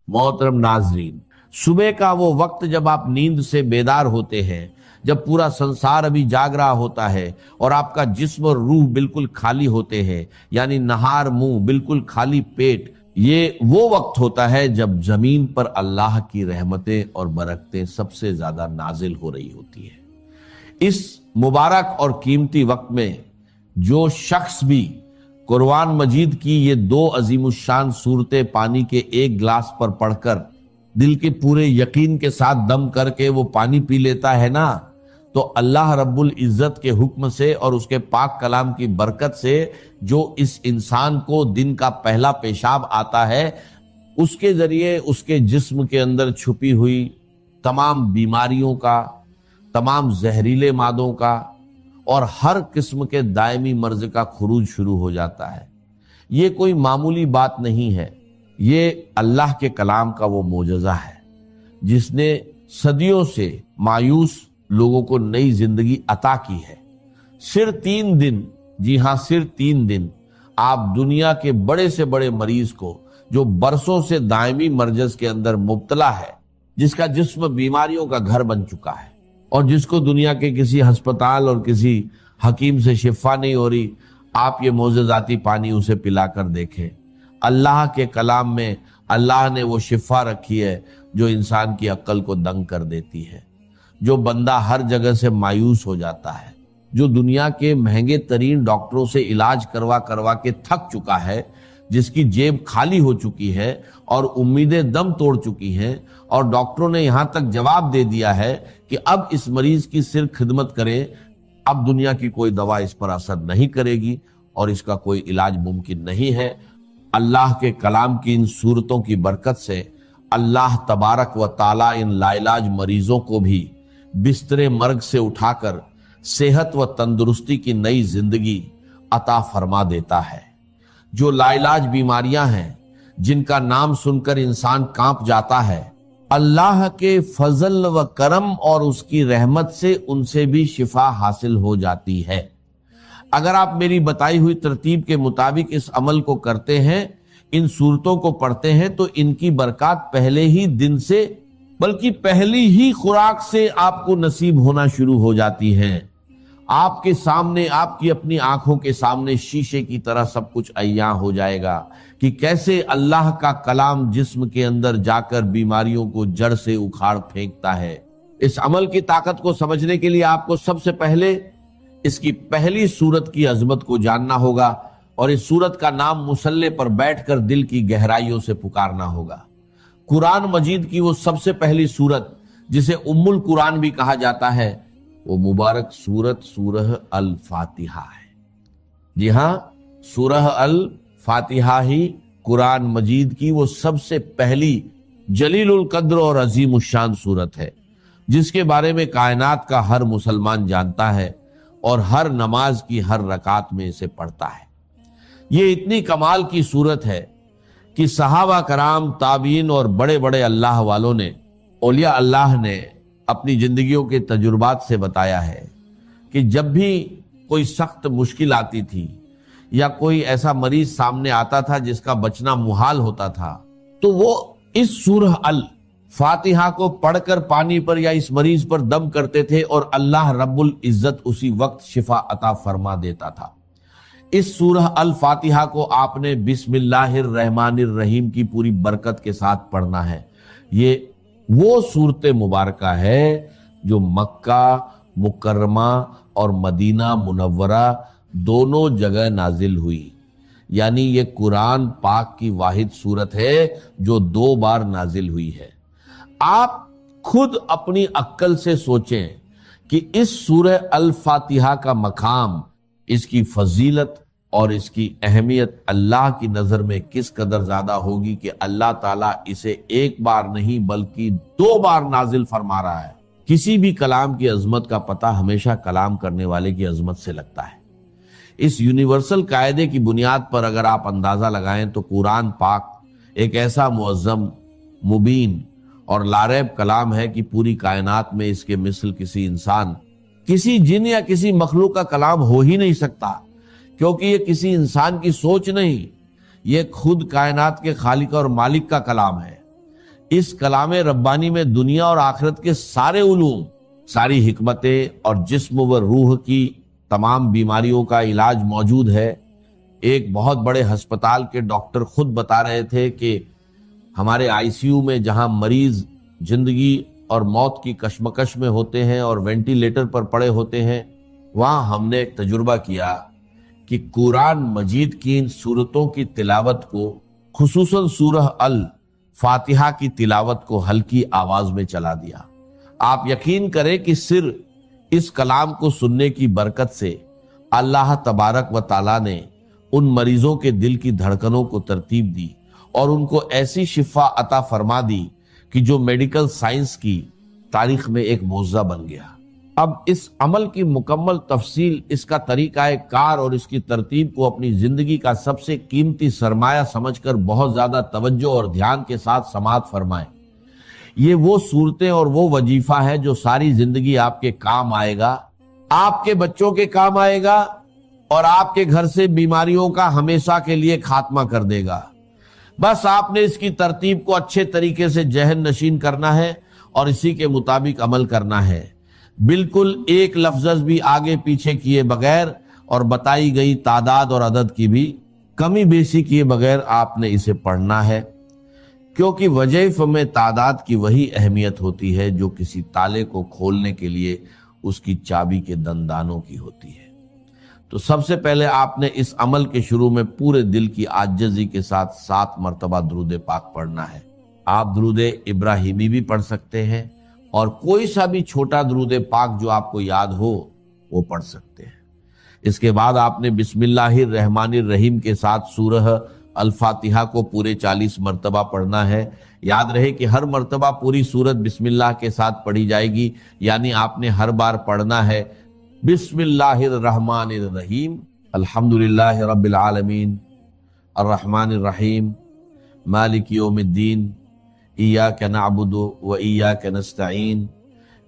محترم ناظرین، صبح کا وہ وقت جب آپ نیند سے بیدار ہوتے ہیں، جب پورا سنسار ابھی جاگ رہا ہوتا ہے اور آپ کا جسم اور روح بالکل خالی ہوتے ہیں، یعنی نہار منہ بالکل خالی پیٹ، یہ وہ وقت ہوتا ہے جب زمین پر اللہ کی رحمتیں اور برکتیں سب سے زیادہ نازل ہو رہی ہوتی ہیں۔ اس مبارک اور قیمتی وقت میں جو شخص بھی قرآن مجید کی یہ دو عظیم الشان صورتیں پانی کے ایک گلاس پر پڑھ کر دل کے پورے یقین کے ساتھ دم کر کے وہ پانی پی لیتا ہے نا، تو اللہ رب العزت کے حکم سے اور اس کے پاک کلام کی برکت سے جو اس انسان کو دن کا پہلا پیشاب آتا ہے، اس کے ذریعے اس کے جسم کے اندر چھپی ہوئی تمام بیماریوں کا، تمام زہریلے مادوں کا اور ہر قسم کے دائمی مرض کا خروج شروع ہو جاتا ہے۔ یہ کوئی معمولی بات نہیں ہے، یہ اللہ کے کلام کا وہ معجزہ ہے جس نے صدیوں سے مایوس لوگوں کو نئی زندگی عطا کی ہے۔ صرف 3 دن، جی ہاں صرف 3 دن، آپ دنیا کے بڑے سے بڑے مریض کو جو برسوں سے دائمی مرض کے اندر مبتلا ہے، جس کا جسم بیماریوں کا گھر بن چکا ہے اور جس کو دنیا کے کسی ہسپتال اور کسی حکیم سے شفا نہیں ہو رہی، آپ یہ معجزاتی پانی اسے پلا کر دیکھیں۔ اللہ کے کلام میں اللہ نے وہ شفا رکھی ہے جو انسان کی عقل کو دنگ کر دیتی ہے۔ جو بندہ ہر جگہ سے مایوس ہو جاتا ہے، جو دنیا کے مہنگے ترین ڈاکٹروں سے علاج کروا کے تھک چکا ہے، جس کی جیب خالی ہو چکی ہے اور امیدیں دم توڑ چکی ہیں، اور ڈاکٹروں نے یہاں تک جواب دے دیا ہے کہ اب اس مریض کی صرف خدمت کریں، اب دنیا کی کوئی دوا اس پر اثر نہیں کرے گی اور اس کا کوئی علاج ممکن نہیں ہے۔ اللہ کے کلام کی ان صورتوں کی برکت سے اللہ تبارک و تعالی ان لا علاج مریضوں کو بھی بستر مرگ سے اٹھا کر صحت و تندرستی کی نئی زندگی عطا فرما دیتا ہے۔ جو لا علاج بیماریاں ہیں، جن کا نام سن کر انسان کانپ جاتا ہے، اللہ کے فضل و کرم اور اس کی رحمت سے ان سے بھی شفا حاصل ہو جاتی ہے۔ اگر آپ میری بتائی ہوئی ترتیب کے مطابق اس عمل کو کرتے ہیں، ان صورتوں کو پڑھتے ہیں، تو ان کی برکات پہلے ہی دن سے بلکہ پہلی ہی خوراک سے آپ کو نصیب ہونا شروع ہو جاتی ہیں۔ آپ کے سامنے، آپ کی اپنی آنکھوں کے سامنے شیشے کی طرح سب کچھ عیاں ہو جائے گا کہ کیسے اللہ کا کلام جسم کے اندر جا کر بیماریوں کو جڑ سے اکھاڑ پھینکتا ہے۔ اس عمل کی طاقت کو سمجھنے کے لیے آپ کو سب سے پہلے اس کی پہلی صورت کی عظمت کو جاننا ہوگا، اور اس صورت کا نام مصلے پر بیٹھ کر دل کی گہرائیوں سے پکارنا ہوگا۔ قرآن مجید کی وہ سب سے پہلی صورت جسے ام القرآن بھی کہا جاتا ہے، وہ مبارک صورت سورہ الفاتحہ ہے۔ جی ہاں، سورہ الفاتحہ ہی قرآن مجید کی وہ سب سے پہلی جلیل القدر اور عظیم الشان صورت ہے، جس کے بارے میں کائنات کا ہر مسلمان جانتا ہے اور ہر نماز کی ہر رکعت میں اسے پڑھتا ہے۔ یہ اتنی کمال کی صورت ہے کہ صحابہ کرام، تابعین اور بڑے بڑے اللہ والوں نے، اولیاء اللہ نے اپنی زندگیوں کے تجربات سے بتایا ہے کہ جب بھی کوئی سخت مشکل آتی تھی یا کوئی ایسا مریض سامنے آتا تھا جس کا بچنا محال ہوتا تھا، تو وہ اس سورہ الفاتحہ کو پڑھ کر پانی پر یا اس مریض پر دم کرتے تھے اور اللہ رب العزت اسی وقت شفا عطا فرما دیتا تھا۔ اس سورہ الفاتحہ کو آپ نے بسم اللہ الرحمن الرحیم کی پوری برکت کے ساتھ پڑھنا ہے۔ یہ وہ صورت مبارکہ ہے جو مکہ مکرمہ اور مدینہ منورہ دونوں جگہ نازل ہوئی، یعنی یہ قرآن پاک کی واحد صورت ہے جو 2 بار نازل ہوئی ہے۔ آپ خود اپنی عقل سے سوچیں کہ اس سورہ الفاتحہ کا مقام، اس کی فضیلت اور اس کی اہمیت اللہ کی نظر میں کس قدر زیادہ ہوگی کہ اللہ تعالیٰ اسے 1 بار نہیں بلکہ 2 بار نازل فرما رہا ہے۔ کسی بھی کلام کی عظمت کا پتہ ہمیشہ کلام کرنے والے کی عظمت سے لگتا ہے۔ اس یونیورسل قاعدے کی بنیاد پر اگر آپ اندازہ لگائیں تو قرآن پاک ایک ایسا معظم، مبین اور لاریب کلام ہے کہ پوری کائنات میں اس کے مثل کسی انسان، کسی جن یا کسی مخلوق کا کلام ہو ہی نہیں سکتا، کیونکہ یہ کسی انسان کی سوچ نہیں، یہ خود کائنات کے خالق اور مالک کا کلام ہے۔ इस कलाम रब्बानी में दुनिया और आखिरत के सारे उलूम, सारी हिकमतें और जिस्म व रूह की तमाम बीमारियों का इलाज मौजूद है। एक बहुत बड़े अस्पताल के डॉक्टर खुद बता रहे थे कि हमारे आईसीयू में जहां मरीज जिंदगी और मौत की कशमकश में होते हैं और वेंटिलेटर पर पड़े होते हैं, वहां हमने एक तजुर्बा किया कि कुरान मजीद की इन सूरतों की तिलावत को, खुसूसन सूरह अल फातिहा की तिलावत को हल्की आवाज में चला दिया। आप यकीन करें कि सिर्फ इस कलाम को सुनने की बरकत से अल्लाह तबारक व ताला ने उन मरीजों के दिल की धड़कनों को तरतीब दी और उनको ऐसी शिफा अता फरमा दी कि जो मेडिकल साइंस की तारीख में एक मौजज़ा बन गया। अब इस अमल की मुकम्मल तफसील, इसका तरीका कार और इसकी तरतीब को अपनी जिंदगी का सबसे कीमती सरमाया समझकर बहुत ज्यादा तवज्जो और ध्यान के साथ समाअत फरमाएं। ये वो सूरतें और वो वजीफा है जो सारी जिंदगी आपके काम आएगा, आपके बच्चों के काम आएगा और आपके घर से बीमारियों का हमेशा के लिए खात्मा कर देगा। बस आपने इसकी तरतीब को अच्छे तरीके से जहन नशीन करना है और इसी के मुताबिक अमल करना है, बिल्कुल एक लफ्ज भी आगे पीछे किए बगैर और बताई गई तादाद और अदद की भी कमी बेसी किए बगैर आपने इसे पढ़ना है, क्योंकि वज़ीफ़ में तादाद की वही अहमियत होती है जो किसी ताले को खोलने के लिए उसकी चाबी के दंदानों की होती है। तो सबसे पहले आपने इस अमल के शुरू में पूरे दिल की आजिज़ी के साथ 7 मरतबा दुरूद पाक पढ़ना है। आप दुरूद इब्राहिमी भी पढ़ सकते हैं और कोई सा भी छोटा दुरूद पाक जो आपको याद हो वो पढ़ सकते हैं। इसके बाद आपने बिस्मिल्लाहिर रहमानिर रहीम के साथ सूरह अल फातिहा को पूरे 40 मरतबा पढ़ना है। याद रहे कि हर मरतबा पूरी सूरत बिस्मिल्लाह के साथ पढ़ी जाएगी, यानी आपने हर बार पढ़ना है बिस्मिल्लाहिर रहमानिर रहीम, अल्हम्दुलिल्लाहि रब्बिल आलमीन, अर्रहमानिर रहीम, मालिक यौमिद्दीन, इय्याका नअबुदु व इय्याका नस्तईन,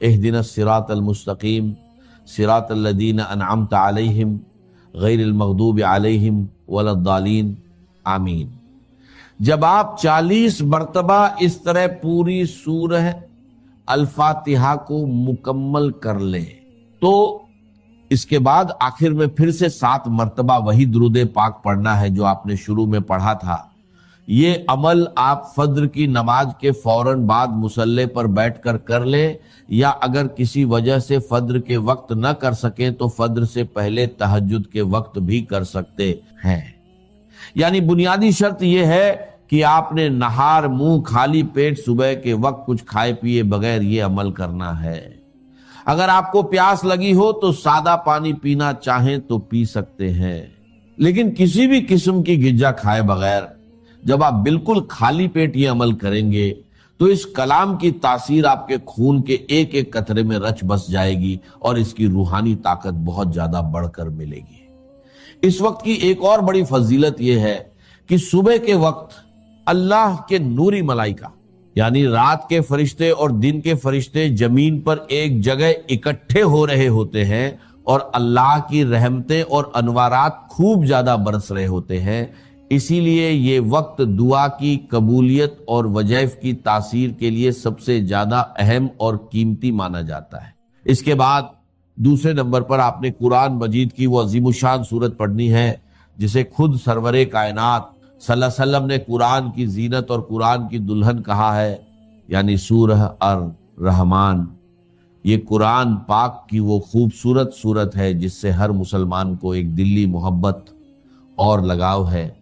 इहदिनस सिरातल मुस्तकीम, सिरातल लज़ीना अनअमता अलैहिम, गैरिल मग़दूबि अलैहिम वलद्दालीन, आमीन। जब आप 40 मरतबा इस तरह पूरी सूरह अल फातिहा को मुकम्मल कर लें तो इसके बाद आखिर में फिर से 7 मरतबा वही दुरूद पाक पढ़ना है जो आपने शुरू में पढ़ा था। ये अमल आप फज्र की नमाज के फौरन बाद मुसल्ले पर बैठकर कर लें, या अगर किसी वजह से फज्र के वक्त न कर सकें तो फज्र से पहले तहज्जुद के वक्त भी कर सकते हैं। यानी बुनियादी शर्त यह है कि आपने नहार मुंह खाली पेट सुबह के वक्त कुछ खाए पिए बगैर ये अमल करना है। अगर आपको प्यास लगी हो तो सादा पानी पीना चाहें तो पी सकते हैं, लेकिन किसी भी किस्म की गिज्जा खाए बगैर जब आप बिल्कुल खाली पेट ये अमल करेंगे तो इस कलाम की तासीर आपके खून के एक एक कतरे में रच बस जाएगी और इसकी रूहानी ताकत बहुत ज्यादा बढ़कर मिलेगी। इस वक्त की एक और बड़ी फजीलत यह है कि सुबह के वक्त अल्लाह के नूरी मलाइका यानी रात के फरिश्ते और दिन के फरिश्ते जमीन पर एक जगह इकट्ठे हो रहे होते हैं और अल्लाह की रहमतें और अनवारात खूब ज्यादा बरस रहे होते हैं। इसीलिए ये वक्त दुआ की कबूलियत और वज़ीफ़ की तासीर के लिए सबसे ज्यादा अहम और कीमती माना जाता है। इसके बाद दूसरे नंबर पर आपने कुरान मजीद की वो अजीमुशान सूरत पढ़नी है जिसे खुद सरवरे कायनात सल्लल्लाहु अलैहि वसल्लम ने कुरान की जीनत और कुरान की दुल्हन कहा है, यानी सूरह अर रहमान। ये कुरान पाक की वो खूबसूरत सूरत है जिससे हर मुसलमान को एक दिली मोहब्बत और लगाव है,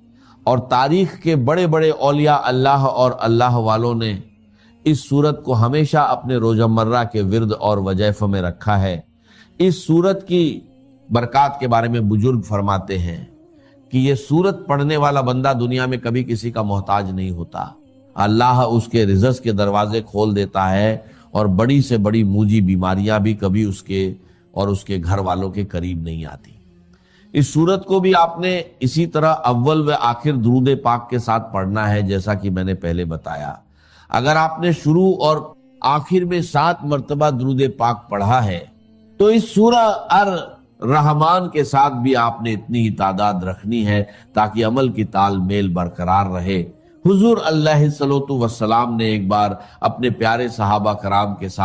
और तारीख के बड़े बड़े औलिया अल्लाह और अल्लाह वालों ने इस सूरत को हमेशा अपने रोजमर्रा के विर्द और वज़ीफ़े में रखा है। इस सूरत की बरक़ात के बारे में बुजुर्ग फरमाते हैं कि ये सूरत पढ़ने वाला बंदा दुनिया में कभी किसी का मोहताज नहीं होता। अल्लाह उसके रिज़्क़ के दरवाजे खोल देता है और बड़ी से बड़ी मूजी बीमारियां भी कभी उसके और उसके घर वालों के करीब नहीं आती। इस सूरत को भी आपने इसी तरह अव्वल व आखिर दुरूद पाक के साथ पढ़ना है, जैसा कि मैंने पहले बताया। अगर आपने शुरू और आखिर में 7 मरतबा दुरूद पाक पढ़ा है तो इस सूरह अर रहमान के साथ भी आपने इतनी ही तादाद रखनी है ताकि अमल की तालमेल बरकरार रहे حضور علیہ الصلوۃ والسلام نے ایک بار اپنے پیارے صحابہ کرام کے سامنے